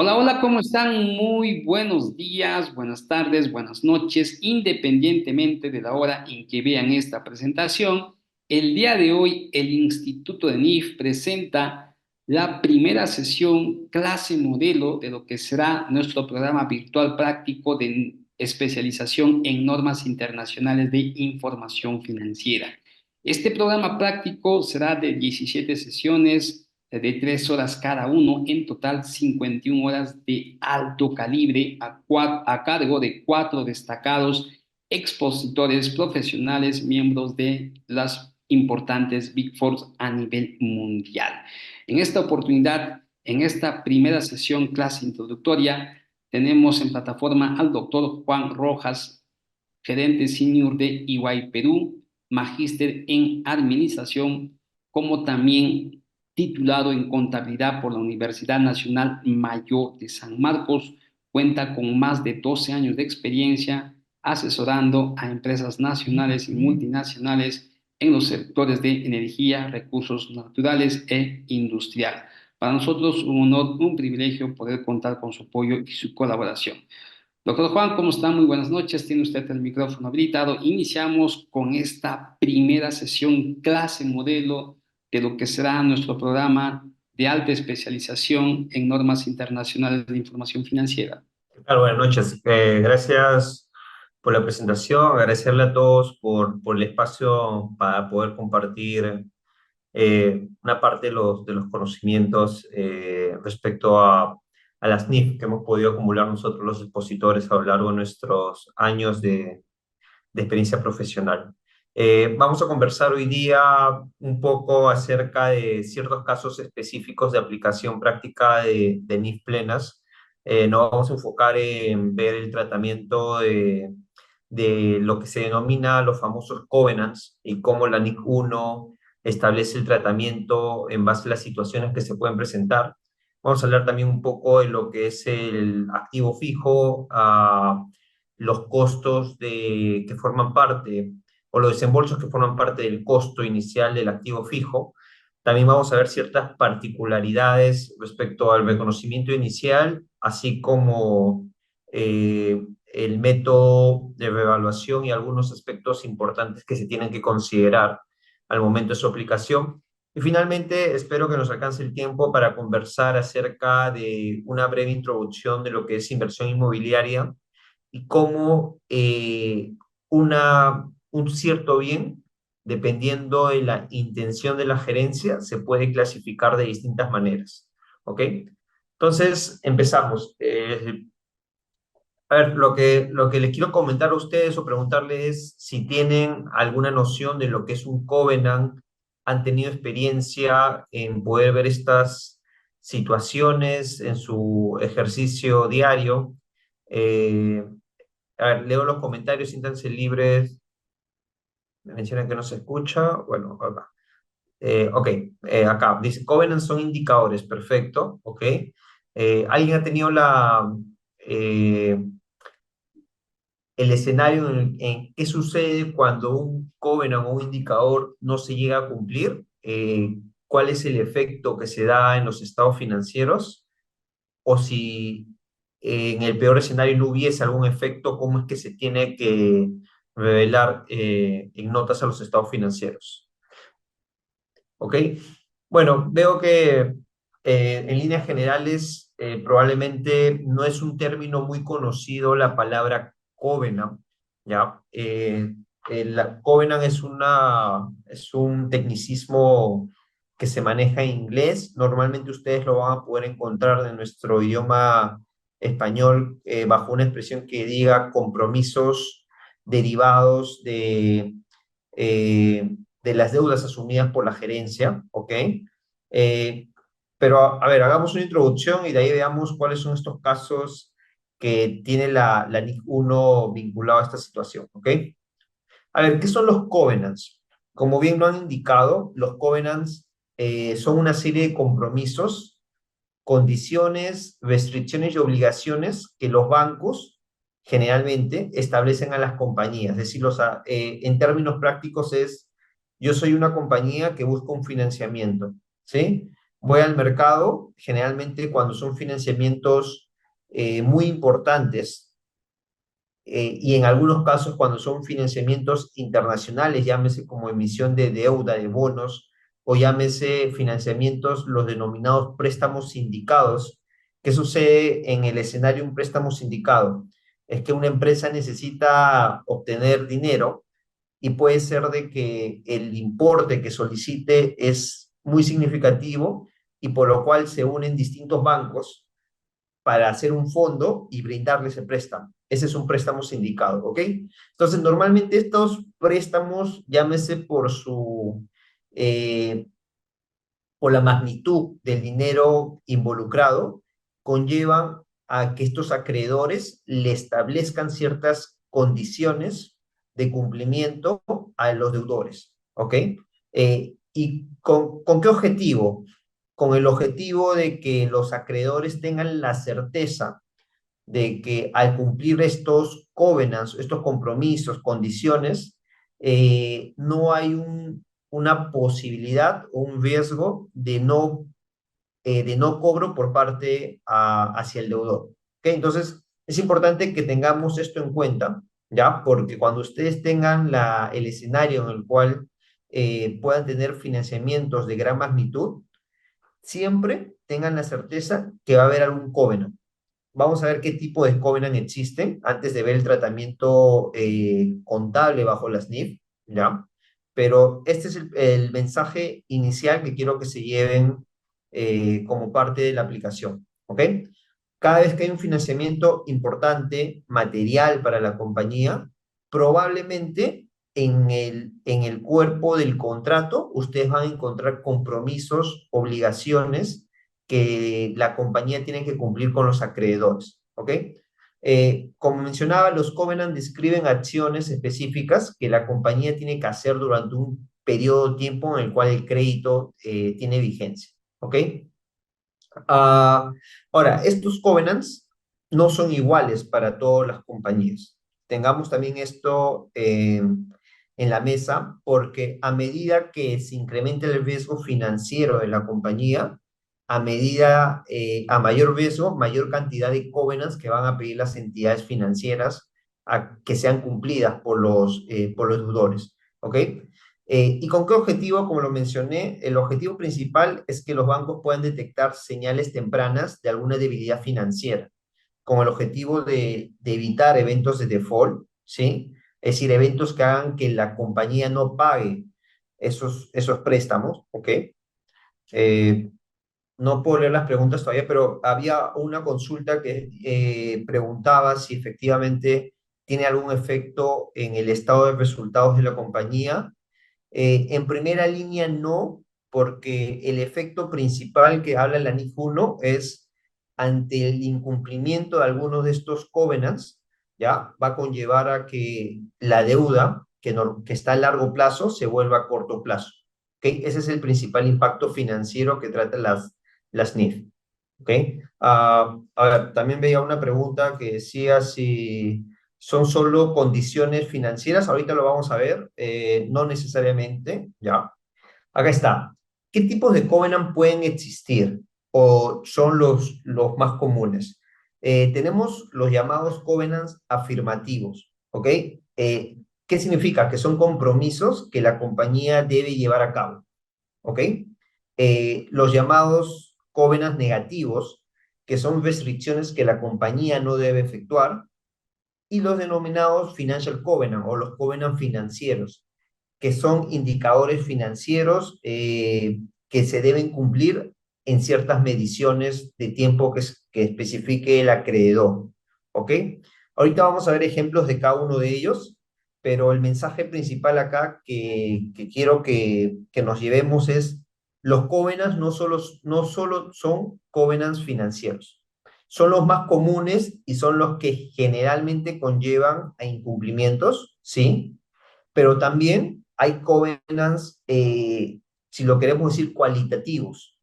Hola, hola, ¿cómo están? Muy buenos días, buenas tardes, buenas noches, independientemente de la hora en que vean esta presentación. El día de hoy, el Instituto de NIF presenta la primera sesión clase modelo de lo que será nuestro programa virtual práctico de especialización en normas internacionales de información financiera. Este programa práctico será de 17 sesiones de 3 horas cada uno, en total 51 horas de alto calibre a cargo de 4 destacados expositores profesionales, miembros de las importantes Big Four a nivel mundial. En esta oportunidad, en esta primera sesión clase introductoria, tenemos en plataforma al doctor Juan Rojas, gerente senior de EY Perú, magíster en administración, como también titulado en contabilidad por la Universidad Nacional Mayor de San Marcos. Cuenta con más de 12 años de experiencia asesorando a empresas nacionales y multinacionales en los sectores de energía, recursos naturales e industrial. Para nosotros un honor, un privilegio poder contar con su apoyo y su colaboración. Doctor Juan, ¿cómo está? Muy buenas noches. Tiene usted el micrófono habilitado. Iniciamos con esta primera sesión clase modelo de lo que será nuestro programa de alta especialización en normas internacionales de información financiera. ¿Qué tal? Buenas noches. Gracias por la presentación. Agradecerle a todos por el espacio para poder compartir una parte de los conocimientos respecto a las NIF que hemos podido acumular nosotros los expositores a lo largo de nuestros años de experiencia profesional. Vamos a conversar hoy día un poco acerca de ciertos casos específicos de aplicación práctica de NIF plenas. Nos vamos a enfocar en ver el tratamiento de lo que se denomina los famosos covenants y cómo la NIC 1 establece el tratamiento en base a las situaciones que se pueden presentar. Vamos a hablar también un poco de lo que es el activo fijo, los costos que forman parte o los desembolsos que forman parte del costo inicial del activo fijo. También vamos a ver ciertas particularidades respecto al reconocimiento inicial, así como el método de revaluación y algunos aspectos importantes que se tienen que considerar al momento de su aplicación. Y finalmente, espero que nos alcance el tiempo para conversar acerca de una breve introducción de lo que es inversión inmobiliaria y cómo un cierto bien, dependiendo de la intención de la gerencia, se puede clasificar de distintas maneras. ¿Ok? Entonces, empezamos. A ver, lo que les quiero comentar a ustedes o preguntarles es si tienen alguna noción de lo que es un covenant, han tenido experiencia en poder ver estas situaciones en su ejercicio diario. Eh, a ver, leo los comentarios, siéntanse libres. Me mencionan que no se escucha. Bueno, acá. Ok, acá dice, covenants son indicadores, perfecto, ok. ¿Alguien ha tenido eh, el escenario en qué sucede cuando un covenant o un indicador no se llega a cumplir? ¿Cuál es el efecto que se da en los estados financieros? O si en el peor escenario no hubiese algún efecto, ¿cómo es que se tiene que revelar en notas a los estados financieros? ¿Ok? Bueno, veo que en líneas generales probablemente no es un término muy conocido la palabra covenant, ¿ya? La covenant es un tecnicismo que se maneja en inglés. Normalmente ustedes lo van a poder encontrar en nuestro idioma español bajo una expresión que diga compromisos derivados de las deudas asumidas por la gerencia, ¿ok? Eh, pero, a ver, hagamos una introducción y de ahí veamos cuáles son estos casos que tiene la NIC 1 vinculado a esta situación, ¿ok? A ver, ¿qué son los covenants? Como bien lo han indicado, los covenants son una serie de compromisos, condiciones, restricciones y obligaciones que los bancos generalmente establecen a las compañías. Es decir, en términos prácticos es, yo soy una compañía que busca un financiamiento, ¿sí? voy al mercado, generalmente cuando son financiamientos muy importantes, y en algunos casos cuando son financiamientos internacionales, llámese como emisión de deuda, de bonos, o llámese financiamientos, los denominados préstamos sindicados. ¿Qué sucede en el escenario de un préstamo sindicado? Es que una empresa necesita obtener dinero y puede ser de que el importe que solicite es muy significativo y por lo cual se unen distintos bancos para hacer un fondo y brindarle ese préstamo. Ese es un préstamo sindicado, ¿ok? Entonces, normalmente estos préstamos, llámese eh, por la magnitud del dinero involucrado, conllevan a que estos acreedores le establezcan ciertas condiciones de cumplimiento a los deudores, ¿ok? ¿Y con qué objetivo? Con el objetivo de que los acreedores tengan la certeza de que al cumplir estos covenants, estos compromisos, condiciones, no hay una posibilidad o un riesgo de no cobro por parte hacia el deudor. ¿Okay? Entonces, es importante que tengamos esto en cuenta, ¿ya? Porque cuando ustedes tengan el escenario en el cual puedan tener financiamientos de gran magnitud, siempre tengan la certeza que va a haber algún covenant. Vamos a ver qué tipo de covenant existen antes de ver el tratamiento contable bajo las NIF, ¿ya? Pero este es el mensaje inicial que quiero que se lleven como parte de la aplicación, ¿ok? Cada vez que hay un financiamiento importante, material para la compañía, probablemente en el cuerpo del contrato ustedes van a encontrar compromisos, obligaciones que la compañía tiene que cumplir con los acreedores, ¿ok? Como mencionaba, los covenants describen acciones específicas que la compañía tiene que hacer durante un periodo de tiempo en el cual el crédito tiene vigencia, ¿ok? Ah, ahora, estos covenants no son iguales para todas las compañías. Tengamos también esto en la mesa porque a medida que se incrementa el riesgo financiero de la compañía, a mayor riesgo, mayor cantidad de covenants que van a pedir las entidades financieras a que sean cumplidas por los deudores. ¿Ok? ¿Y con qué objetivo? Como lo mencioné, el objetivo principal es que los bancos puedan detectar señales tempranas de alguna debilidad financiera, con el objetivo de evitar eventos de default, ¿sí? Es decir, eventos que hagan que la compañía no pague esos préstamos, ¿ok? Eh, no puedo leer las preguntas todavía, pero había una consulta que preguntaba si efectivamente tiene algún efecto en el estado de resultados de la compañía. En primera línea no, porque el efecto principal que habla la NIF 1 es ante el incumplimiento de algunos de estos covenants, ¿ya? Va a conllevar a que la deuda, que está a largo plazo, se vuelva a corto plazo. ¿Ok? Ese es el principal impacto financiero que tratan las NIF. ¿Ok? A ver, también veía una pregunta que decía si son solo condiciones financieras. Ahorita lo vamos a ver. No necesariamente, ¿ya? Acá está. ¿Qué tipos de covenant pueden existir o son los más comunes? Tenemos los llamados covenants afirmativos, ¿ok? ¿Qué significa? Que son compromisos que la compañía debe llevar a cabo, ¿ok? Los llamados covenants negativos, que son restricciones que la compañía no debe efectuar, y los denominados financial covenant o los covenants financieros, que son indicadores financieros que se deben cumplir en ciertas mediciones de tiempo que especifique el acreedor. ¿Ok? Ahorita vamos a ver ejemplos de cada uno de ellos, pero el mensaje principal acá que quiero que nos llevemos es, los covenants no solo son covenants financieros, son los más comunes y son los que generalmente conllevan a incumplimientos, ¿sí? Pero también hay covenants, si lo queremos decir, cualitativos,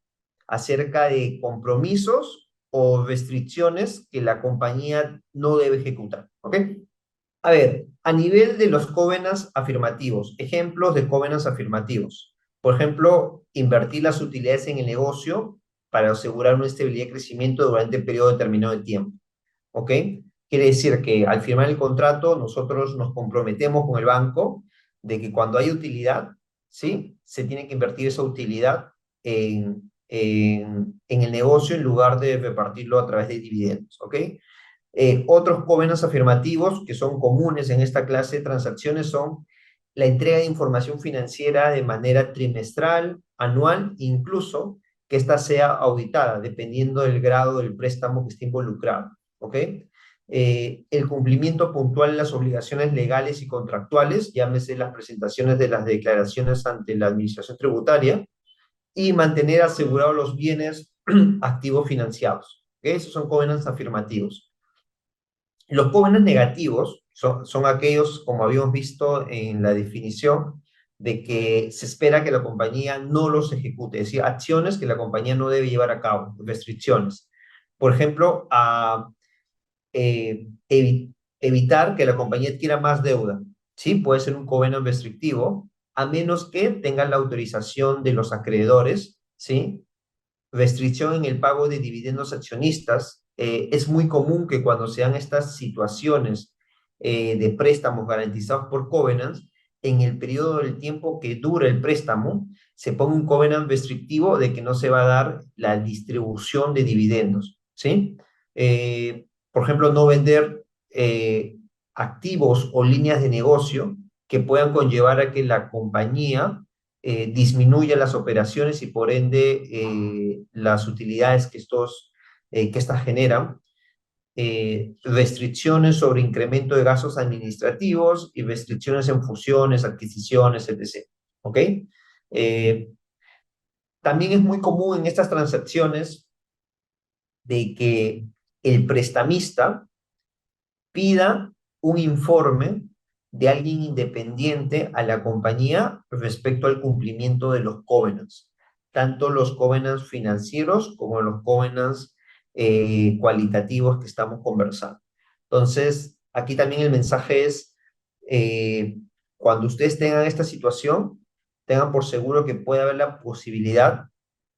acerca de compromisos o restricciones que la compañía no debe ejecutar. ¿Ok? A ver, a nivel de los covenants afirmativos, ejemplos de covenants afirmativos. Por ejemplo, invertir las utilidades en el negocio para asegurar una estabilidad de crecimiento durante un periodo determinado de tiempo. ¿Ok? Quiere decir que al firmar el contrato, nosotros nos comprometemos con el banco de que cuando hay utilidad, ¿sí? Se tiene que invertir esa utilidad en el negocio en lugar de repartirlo a través de dividendos. ¿Ok? Otros covenants afirmativos que son comunes en esta clase de transacciones son la entrega de información financiera de manera trimestral, anual, incluso que ésta sea auditada, dependiendo del grado del préstamo que esté involucrado. ¿Ok? El cumplimiento puntual de las obligaciones legales y contractuales, llámese las presentaciones de las declaraciones ante la administración tributaria, y mantener asegurados los bienes activos financiados. ¿Ok? Esos son covenants afirmativos. Los covenants negativos son aquellos, como habíamos visto en la definición, de que se espera que la compañía no los ejecute, es decir, acciones que la compañía no debe llevar a cabo, restricciones. Por ejemplo, evitar que la compañía adquiera más deuda. Sí, puede ser un covenant restrictivo, a menos que tengan la autorización de los acreedores, ¿sí? Restricción en el pago de dividendos accionistas. Es muy común que cuando sean estas situaciones de préstamos garantizados por covenants, en el periodo del tiempo que dura el préstamo, se ponga un covenant restrictivo de que no se va a dar la distribución de dividendos, ¿sí? Por ejemplo, no vender activos o líneas de negocio que puedan conllevar a que la compañía disminuya las operaciones y por ende las utilidades que estas generan, restricciones sobre incremento de gastos administrativos y restricciones en fusiones, adquisiciones, etc. ¿Ok? Eh, También es muy común en estas transacciones de que el prestamista pida un informe de alguien independiente a la compañía respecto al cumplimiento de los covenants, tanto los covenants financieros como los covenants cualitativos que estamos conversando. Entonces, aquí también el mensaje es, eh, cuando ustedes tengan esta situación, tengan por seguro que puede haber la posibilidad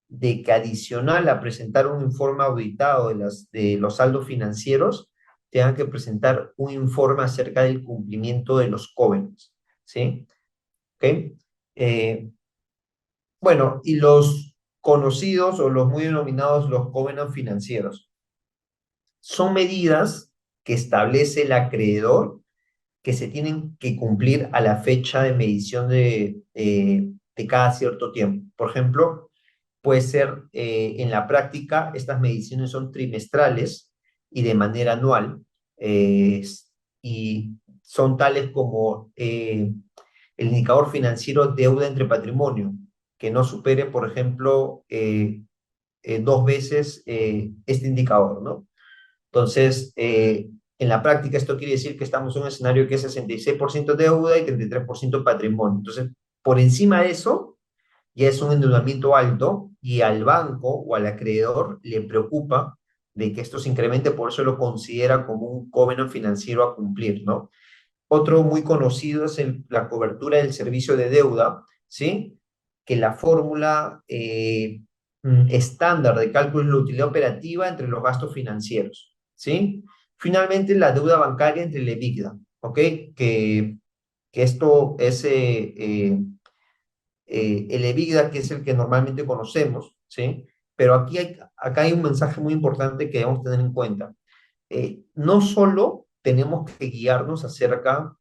de que adicional a presentar un informe auditado de los saldos financieros, tengan que presentar un informe acerca del cumplimiento de los covenants, ¿sí? ¿Ok? Eh, bueno, y los conocidos o los muy denominados los covenants financieros son medidas que establece el acreedor que se tienen que cumplir a la fecha de medición de cada cierto tiempo. Por ejemplo, puede ser en la práctica, estas mediciones son trimestrales y de manera anual, y son tales como el indicador financiero deuda entre patrimonio, que no supere, por ejemplo, dos veces este indicador, ¿no? Entonces, en la práctica esto quiere decir que estamos en un escenario que es 66% deuda y 33% patrimonio. Entonces, por encima de eso, ya es un endeudamiento alto y al banco o al acreedor le preocupa de que esto se incremente, por eso lo considera como un covenant financiero a cumplir, ¿no? Otro muy conocido es la cobertura del servicio de deuda, ¿sí? Que la fórmula estándar de cálculo es la utilidad operativa entre los gastos financieros, ¿sí? Finalmente, la deuda bancaria entre el EBITDA, ¿ok? Que esto es el EBITDA, que es el que normalmente conocemos, ¿sí? Pero acá hay un mensaje muy importante que debemos tener en cuenta. No solo tenemos que guiarnos acerca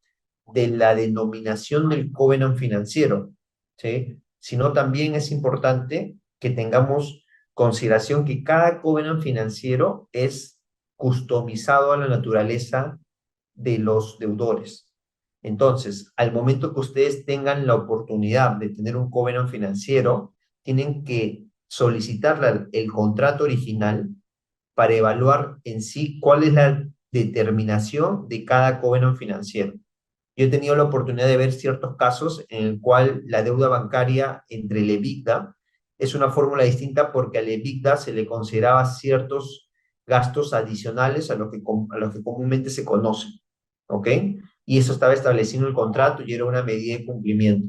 de la denominación del covenant financiero, ¿sí? Sino también es importante que tengamos consideración que cada covenant financiero es customizado a la naturaleza de los deudores. Entonces, al momento que ustedes tengan la oportunidad de tener un covenant financiero, tienen que solicitar el contrato original para evaluar en sí cuál es la determinación de cada covenant financiero. Yo he tenido la oportunidad de ver ciertos casos en el cual la deuda bancaria entre el EBITDA es una fórmula distinta porque al EBITDA se le consideraba ciertos gastos adicionales a los que comúnmente se conocen, ¿ok? Y eso estaba establecido en el contrato y era una medida de cumplimiento.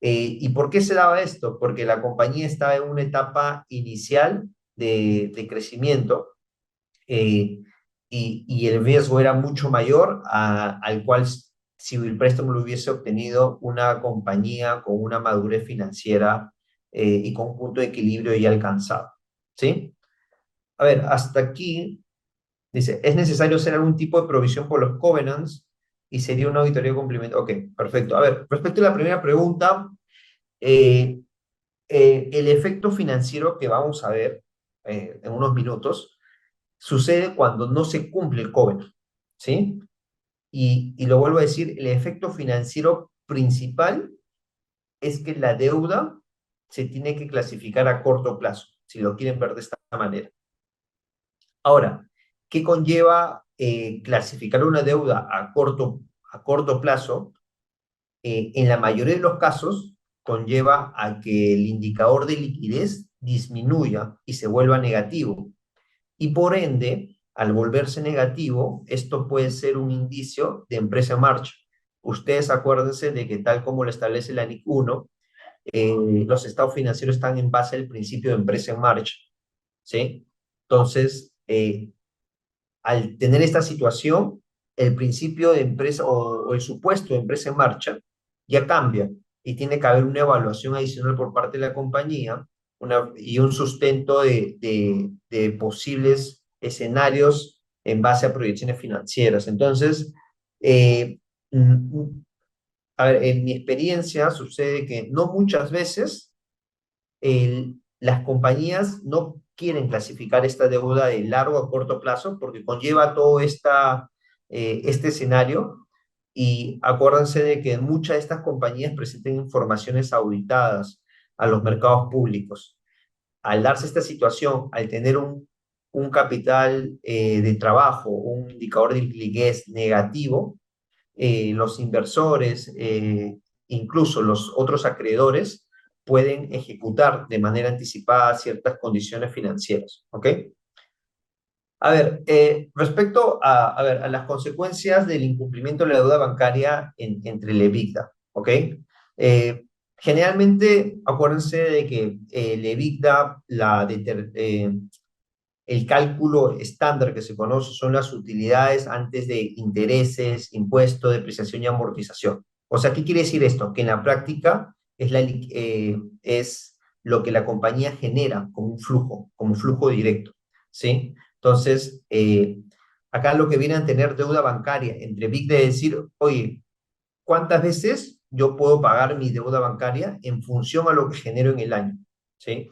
¿Y por qué se daba esto? Porque la compañía estaba en una etapa inicial de crecimiento, eh, y el riesgo era mucho mayor al cual si el préstamo lo hubiese obtenido una compañía con una madurez financiera, y con un punto de equilibrio ya alcanzado. ¿Sí? A ver, hasta aquí dice, es necesario hacer algún tipo de provisión por los covenants y sería una auditoría complementaria. Ok, perfecto. A ver, respecto a la primera pregunta, eh, el efecto financiero que vamos a ver en unos minutos sucede cuando no se cumple el covenant, ¿sí? Y lo vuelvo a decir, el efecto financiero principal es que la deuda se tiene que clasificar a corto plazo, si lo quieren ver de esta manera. Ahora, ¿qué conlleva clasificar una deuda a corto plazo? En la mayoría de los casos conlleva a que el indicador de liquidez disminuya y se vuelva negativo. Y por ende, al volverse negativo, esto puede ser un indicio de empresa en marcha. Ustedes acuérdense de que tal como lo establece la NIC 1, los estados financieros están en base al principio de empresa en marcha, ¿sí? Entonces, al tener esta situación, el principio de empresa o el supuesto de empresa en marcha ya cambia y tiene que haber una evaluación adicional por parte de la compañía y un sustento de posibles escenarios en base a proyecciones financieras. Entonces, eh, a ver, en mi experiencia sucede que no muchas veces las compañías no quieren clasificar esta deuda de largo a corto plazo porque conlleva todo este escenario, y acuérdense de que muchas de estas compañías presentan informaciones auditadas a los mercados públicos. Al darse esta situación, al tener un capital de trabajo, un indicador de liquidez negativo, los inversores, incluso los otros acreedores, pueden ejecutar de manera anticipada ciertas condiciones financieras. ¿Ok? A ver, respecto a ver, a las consecuencias del incumplimiento de la deuda bancaria entre el EBITDA, ¿ok? Eh, Generalmente, acuérdense de que el EBITDA, el cálculo estándar que se conoce son las utilidades antes de intereses, impuestos, depreciación y amortización. O sea, ¿qué quiere decir esto? Que en la práctica es lo que la compañía genera como un flujo directo, ¿sí? Entonces, acá lo que viene a tener deuda bancaria entre BIC de decir, oye, ¿cuántas veces yo puedo pagar mi deuda bancaria en función a lo que genero en el año? ¿Sí?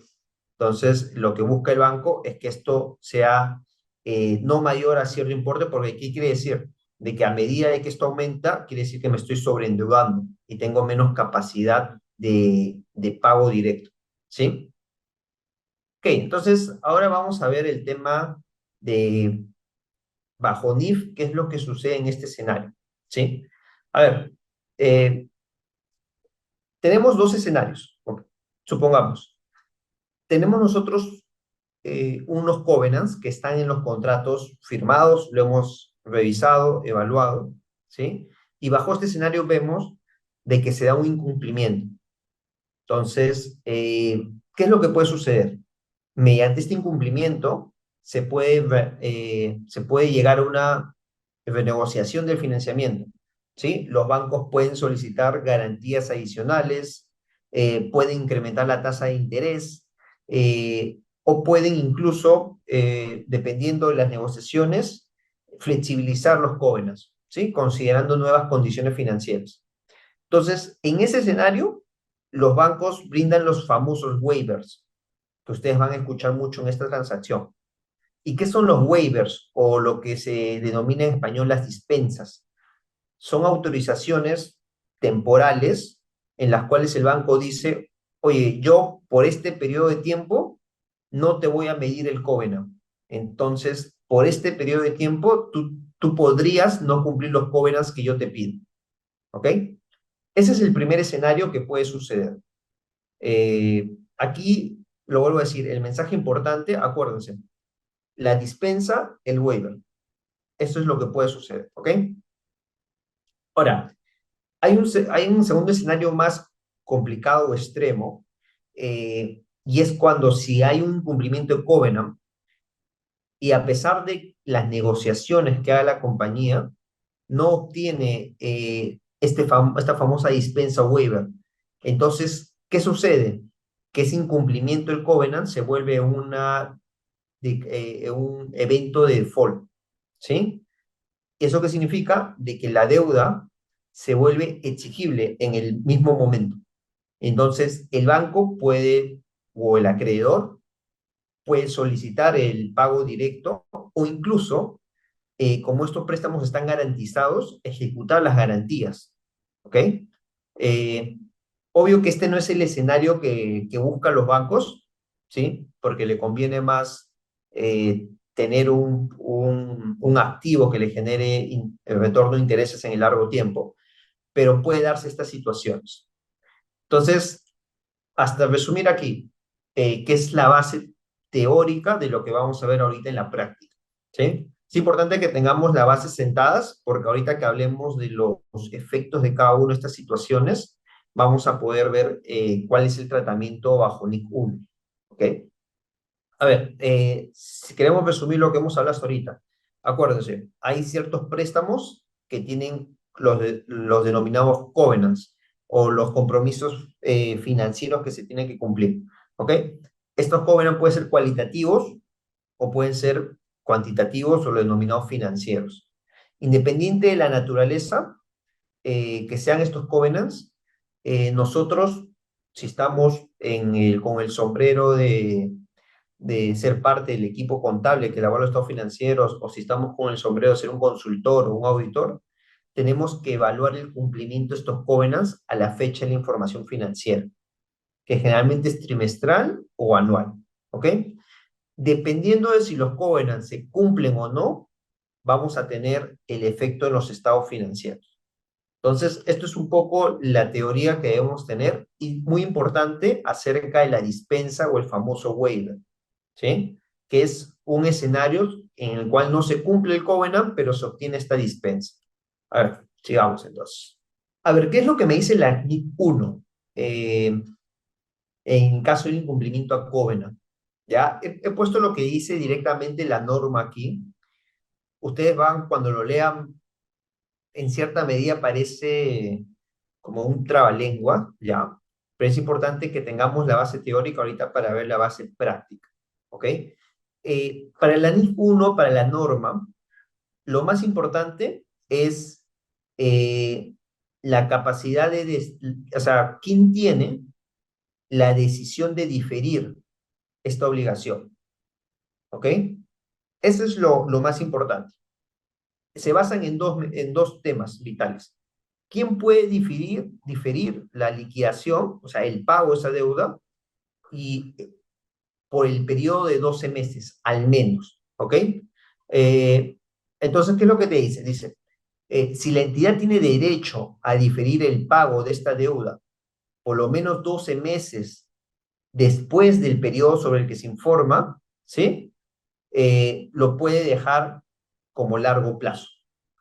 Entonces, lo que busca el banco es que esto sea no mayor a cierto importe, porque ¿qué quiere decir? De que a medida de que esto aumenta, quiere decir que me estoy sobreendeudando y tengo menos capacidad de pago directo. ¿Sí? Ok, entonces ahora vamos a ver el tema de bajo NIF, qué es lo que sucede en este escenario. ¿Sí? A ver, eh, tenemos dos escenarios. Ok, supongamos, tenemos nosotros unos covenants que están en los contratos firmados, lo hemos revisado, evaluado, ¿sí? Y bajo este escenario vemos de que se da un incumplimiento. Entonces, ¿qué es lo que puede suceder? Mediante este incumplimiento se puede llegar a una renegociación del financiamiento, ¿sí? Los bancos pueden solicitar garantías adicionales, pueden incrementar la tasa de interés, o pueden incluso, dependiendo de las negociaciones, flexibilizar los covenants, ¿sí? Considerando nuevas condiciones financieras. Entonces, en ese escenario, los bancos brindan los famosos waivers, que ustedes van a escuchar mucho en esta transacción. ¿Y qué son los waivers o lo que se denomina en español las dispensas? Son autorizaciones temporales en las cuales el banco dice, oye, yo por este periodo de tiempo no te voy a medir el covenant. Entonces, por este periodo de tiempo, tú podrías no cumplir los covenants que yo te pido. ¿Ok? Ese es el primer escenario que puede suceder. Aquí lo vuelvo a decir, el mensaje importante, acuérdense, la dispensa, el waiver. Eso es lo que puede suceder, ¿ok? Ahora, hay un segundo escenario más complicado o extremo, y es cuando si hay un incumplimiento de covenant, y a pesar de las negociaciones que haga la compañía, no obtiene esta famosa dispensa waiver. Entonces, ¿qué sucede? Que ese incumplimiento del covenant se vuelve un evento de default, ¿sí? ¿Eso qué significa? De que la deuda se vuelve exigible en el mismo momento. Entonces, el banco puede, o el acreedor, puede solicitar el pago directo o incluso, como estos préstamos están garantizados, ejecutar las garantías. ¿Ok? Eh, Obvio que este no es el escenario que buscan los bancos, ¿sí? Porque le conviene más tener un activo que le genere el retorno de intereses en el largo tiempo, pero puede darse estas situaciones. Entonces, hasta resumir aquí, que es la base teórica de lo que vamos a ver ahorita en la práctica, ¿sí? Es importante que tengamos las bases sentadas, porque ahorita que hablemos de los efectos de cada una de estas situaciones, vamos a poder ver cuál es el tratamiento bajo NIC 1, ¿ok? A ver, si queremos resumir lo que hemos hablado hasta ahorita, acuérdense, hay ciertos préstamos que tienen los denominados covenants o los compromisos financieros que se tienen que cumplir, ¿ok? Estos covenants pueden ser cualitativos o pueden ser cuantitativos o los denominados financieros. Independiente de la naturaleza que sean estos covenants, nosotros, si estamos con el sombrero de ser parte del equipo contable que elabora los estados financieros, o si estamos con el sombrero de ser un consultor o un auditor, tenemos que evaluar el cumplimiento de estos covenants a la fecha de la información financiera, que generalmente es trimestral o anual, ¿ok? Dependiendo de si los covenants se cumplen o no, vamos a tener el efecto en los estados financieros. Entonces, esto es un poco la teoría que debemos tener y muy importante acerca de la dispensa o el famoso waiver, ¿sí? Que es un escenario en el cual no se cumple el covenant, pero se obtiene esta dispensa. A ver, sigamos entonces. A ver, ¿qué es lo que me dice la NIC 1 en caso de incumplimiento a covenant? Ya, he puesto lo que dice directamente la norma aquí. Ustedes van, cuando lo lean, en cierta medida parece como un trabalengua, ya, pero es importante que tengamos la base teórica ahorita para ver la base práctica, ¿ok? Para la NIF 1, para la norma, lo más importante es eh, la capacidad o sea, ¿quién tiene la decisión de diferir esta obligación? ¿Ok? Eso es lo más importante. Se basan en dos temas vitales. ¿Quién puede diferir la liquidación, o sea, el pago de esa deuda, y por el periodo de 12 meses, al menos? ¿Ok? Eh, entonces, ¿qué es lo que te dice? Dice, si la entidad tiene derecho a diferir el pago de esta deuda por lo menos 12 meses después del periodo sobre el que se informa, ¿sí? Lo puede dejar como largo plazo,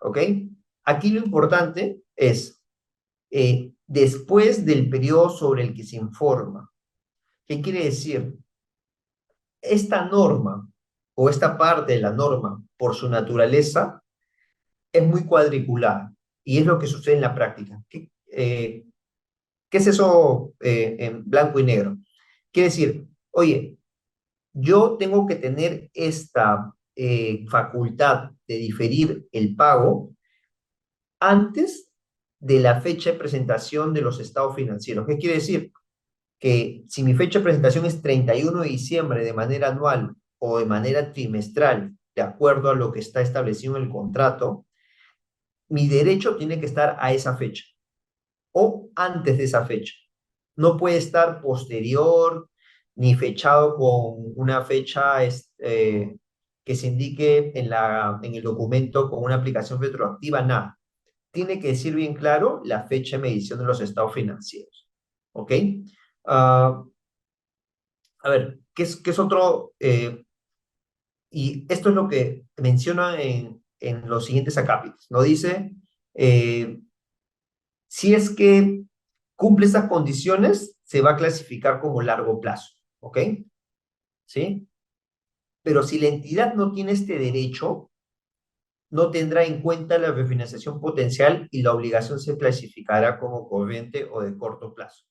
¿ok? Aquí lo importante es, después del periodo sobre el que se informa. ¿Qué quiere decir? Esta norma o esta parte de la norma, por su naturaleza, es muy cuadriculada y es lo que sucede en la práctica. ¿Qué es eso en blanco y negro? Quiere decir, oye, yo tengo que tener esta facultad de diferir el pago antes de la fecha de presentación de los estados financieros. ¿Qué quiere decir? Que si mi fecha de presentación es 31 de diciembre de manera anual o de manera trimestral, de acuerdo a lo que está establecido en el contrato, mi derecho tiene que estar a esa fecha o antes de esa fecha. No puede estar posterior ni fechado con una fecha que se indique en el documento con una aplicación retroactiva, nada. Tiene que decir bien claro la fecha de medición de los estados financieros. ¿Ok? Ah, a ver, ¿qué es otro? Y esto es lo que menciona en los siguientes acápites. ¿No? Dice, si es que cumple esas condiciones, se va a clasificar como largo plazo, ¿ok? ¿Sí? Pero si la entidad no tiene este derecho, no tendrá en cuenta la refinanciación potencial y la obligación se clasificará como corriente o de corto plazo.